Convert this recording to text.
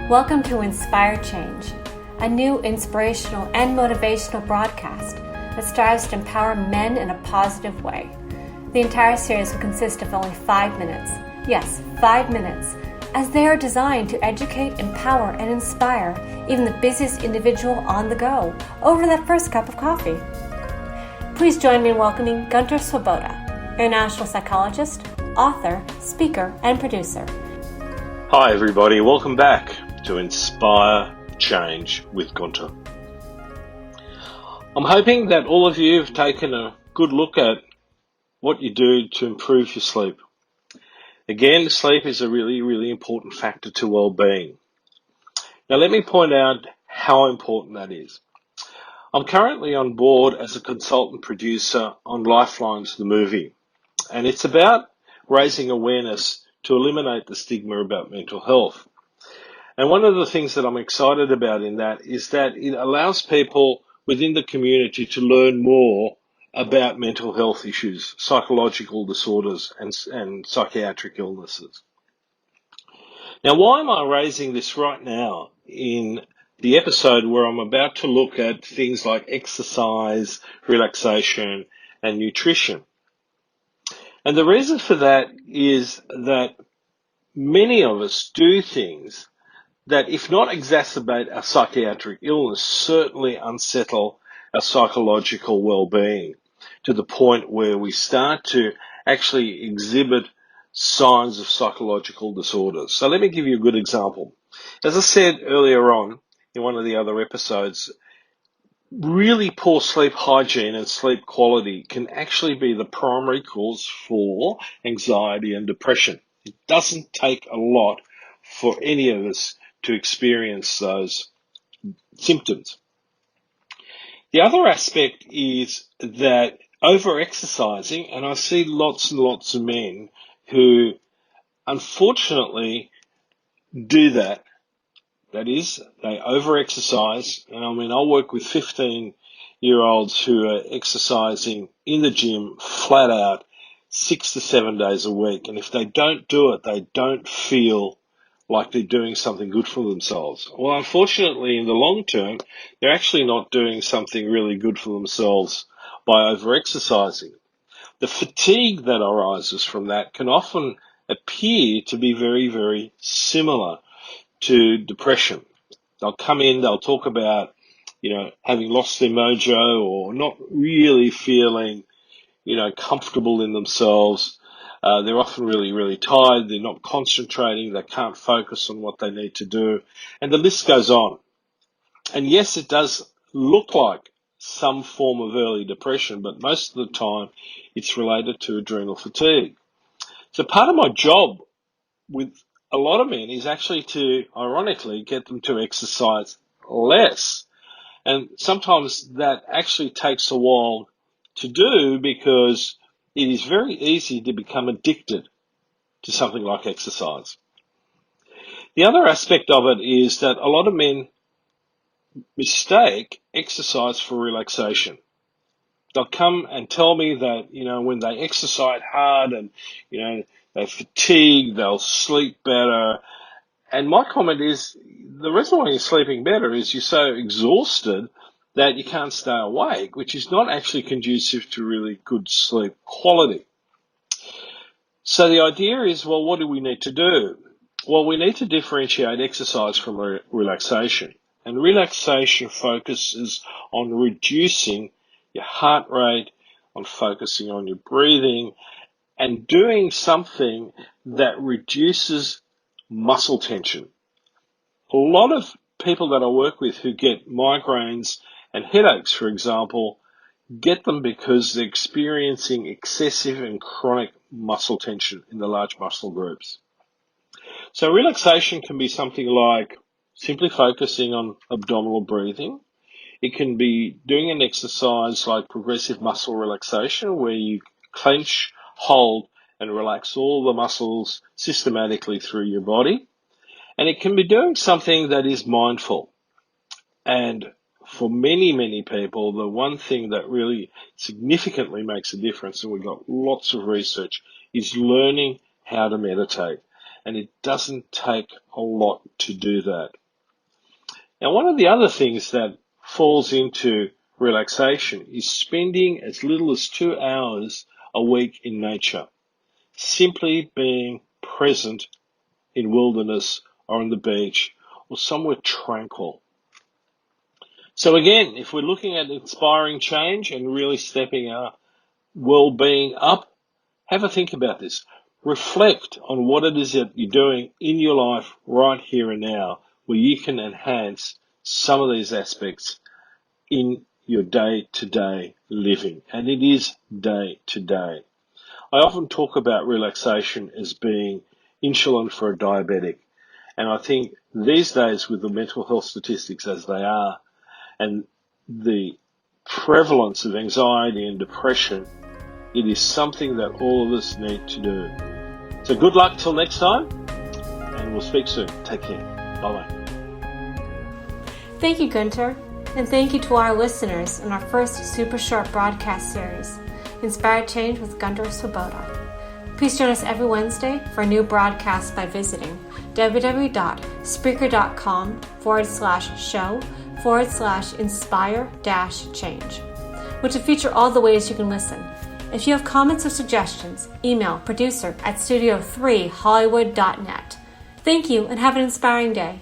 Welcome to Inspire Change, a new inspirational and motivational broadcast that strives to empower men in a positive way. The entire series will consist of only 5 minutes. Yes, 5 minutes, as they are designed to educate, empower, and inspire even the busiest individual on the go over that first cup of coffee. Please join me in welcoming Gunter, international psychologist, author, speaker, and producer. Hi everybody, welcome back to Inspire Change with Gunter. I'm hoping that all of you have taken a good look at what you do to improve your sleep. Again, sleep is a really important factor to well-being. Now let me point out how important that is. I'm currently on board as a consultant producer on Lifelines, the movie, and it's about raising awareness to eliminate the stigma about mental health. And one of the things that I'm excited about in that is that it allows people within the community to learn more about mental health issues, psychological disorders, and psychiatric illnesses. Now, why am I raising this right now in the episode where I'm about to look at things like exercise, relaxation, and nutrition? And the reason for that is that many of us do things that, if not exacerbate our psychiatric illness, certainly unsettle our psychological well-being to the point where we start to actually exhibit signs of psychological disorders. So let me give you a good example. As I said earlier on in one of the other episodes, really poor sleep hygiene and sleep quality can actually be the primary cause for anxiety and depression. It doesn't take a lot for any of us to experience those symptoms. The other aspect is that over-exercising, and I see lots and lots of men who unfortunately do that. That is, they over-exercise, and I work with 15-year-olds who are exercising in the gym flat out 6 to 7 days a week, and if they don't do it, they don't feel like they're doing something good for themselves. Well, unfortunately, in the long term, they're actually not doing something really good for themselves by over-exercising. The fatigue that arises from that can often appear to be very similar to depression. They'll come in, they'll talk about, having lost their mojo or not really feeling, comfortable in themselves. They're often really tired. They're not concentrating. They can't focus on what they need to do. And the list goes on. And yes, it does look like some form of early depression, but most of the time it's related to adrenal fatigue. So part of my job with a lot of men is actually to, ironically, get them to exercise less. And sometimes that actually takes a while to do because it is very easy to become addicted to something like exercise. The other aspect of it is that a lot of men mistake exercise for relaxation. They'll come and tell me that, when they exercise hard and, they fatigue, they'll sleep better. And my comment is, the reason why you're sleeping better is you're so exhausted that you can't stay awake, which is not actually conducive to really good sleep quality. So the idea is, well, what do we need to do? Well, we need to differentiate exercise from relaxation. And relaxation focuses on reducing your heart rate, on focusing on your breathing, and doing something that reduces muscle tension. A lot of people that I work with who get migraines and headaches, for example, get them because they're experiencing excessive and chronic muscle tension in the large muscle groups. So relaxation can be something like simply focusing on abdominal breathing. It can be doing an exercise like progressive muscle relaxation, where you clench, hold, and relax all the muscles systematically through your body. And it can be doing something that is mindful. And for many people, the one thing that really significantly makes a difference, and we've got lots of research, is learning how to meditate. and it doesn't take a lot to do that. Now, one of the other things that falls into relaxation is spending as little as 2 hours a week in nature, simply being present in wilderness or on the beach or somewhere tranquil. So again, if we're looking at inspiring change and really stepping our well-being up, have a think about this. Reflect on what it is that you're doing in your life right here and now, where you can enhance some of these aspects in your day-to-day living. And it is day-to-day. I often talk about relaxation as being insulin for a diabetic. And I think these days, with the mental health statistics as they are, and the prevalence of anxiety and depression, it is something that all of us need to do. So good luck till next time, and we'll speak soon. Take care. Bye-bye. Thank you, Gunter, and thank you to our listeners in our first super short broadcast series, Inspired Change with Gunter Swoboda. Please join us every Wednesday for a new broadcast by visiting www.spreaker.com/show/inspire-change, which will feature all the ways you can listen. If you have comments or suggestions, email producer@studio3hollywood.net. Thank you and have an inspiring day.